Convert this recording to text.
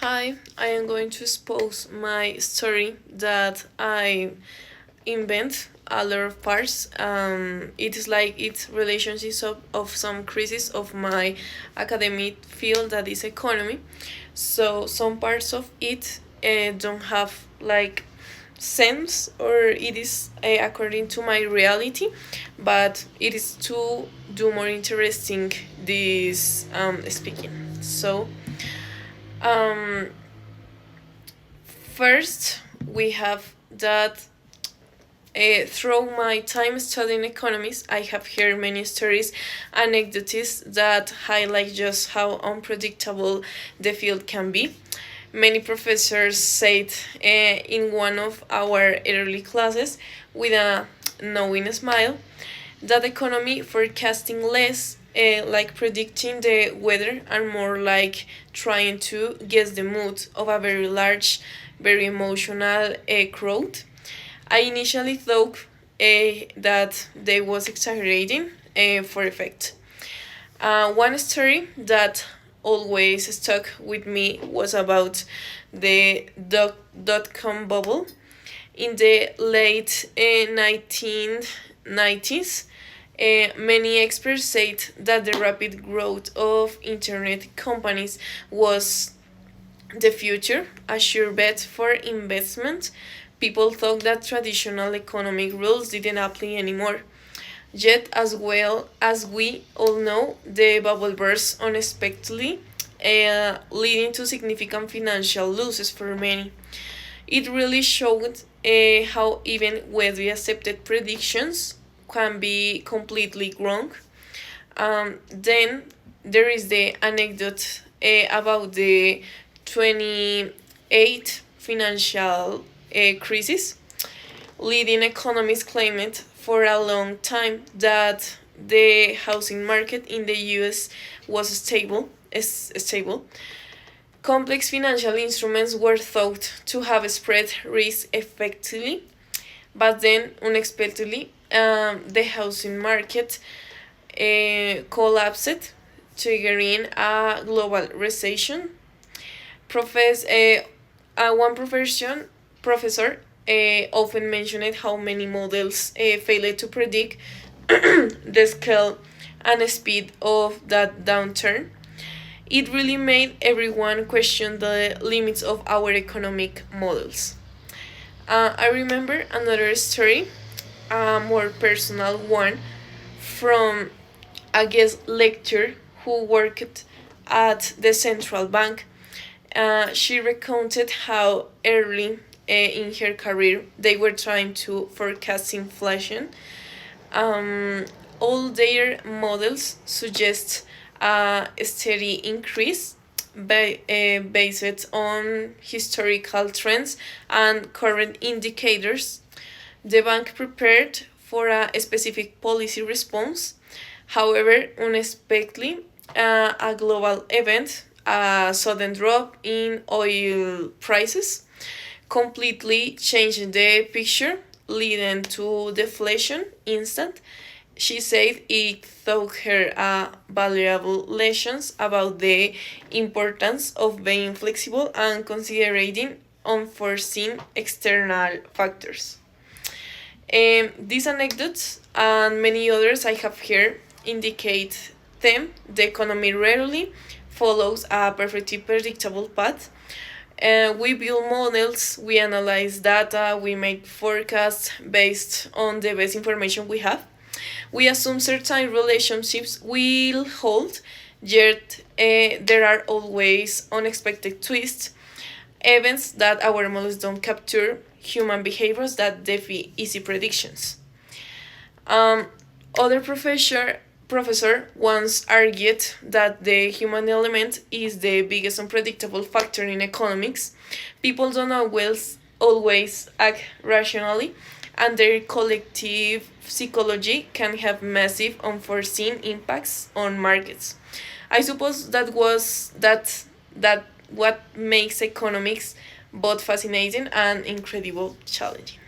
Hi, I am going to expose my story that I invent a lot of parts. It is like it's relationships of some crisis of my academic field that is economy. So some parts of it don't have like sense or it is according to my reality, but it is to do more interesting this speaking. So um, first, we have that through my time studying economics, I have heard many stories, anecdotes that highlight just how unpredictable the field can be. Many professors said in one of our early classes with a knowing smile that economy forecasting less like predicting the weather and more like trying to guess the mood of a very large, very emotional crowd. I initially thought that they was exaggerating for effect. One story that always stuck with me was about the dot-com bubble in the late 1990s. Many experts said that the rapid growth of internet companies was the future, a sure bet for investment. People thought that traditional economic rules didn't apply anymore. Yet, as well as we all know, the bubble burst unexpectedly, leading to significant financial losses for many. It really showed how even widely accepted predictions can be completely wrong. Then there is the anecdote about the 28 financial crisis. Leading economists claimed for a long time that the housing market in the US was stable. Complex financial instruments were thought to have spread risk effectively, but then unexpectedly, the housing market collapsed, triggering a global recession. One professor often mentioned how many models failed to predict the scale and speed of that downturn. It really made everyone question the limits of our economic models. I remember another story, a more personal one, from a guest lecturer who worked at the central bank. She recounted how early in her career they were trying to forecast inflation. Um, all their models suggest a steady increase based on historical trends and current indicators. The bank prepared for a specific policy response. However, unexpectedly, a global event, a sudden drop in oil prices, completely changed the picture, leading to deflation instant. She said it taught her valuable lessons about the importance of being flexible and considering unforeseen external factors. These anecdotes and many others I have here indicate them. The economy rarely follows a perfectly predictable path. We build models, we analyze data, we make forecasts based on the best information we have. We assume certain relationships will hold, yet there are always unexpected twists, events that our models don't capture, human behaviors that defy easy predictions. Um, Other professor once argued that the human element is the biggest unpredictable factor in economics. People don't always act rationally, and their collective psychology can have massive unforeseen impacts on markets. I suppose that what makes economics both fascinating and incredible challenging.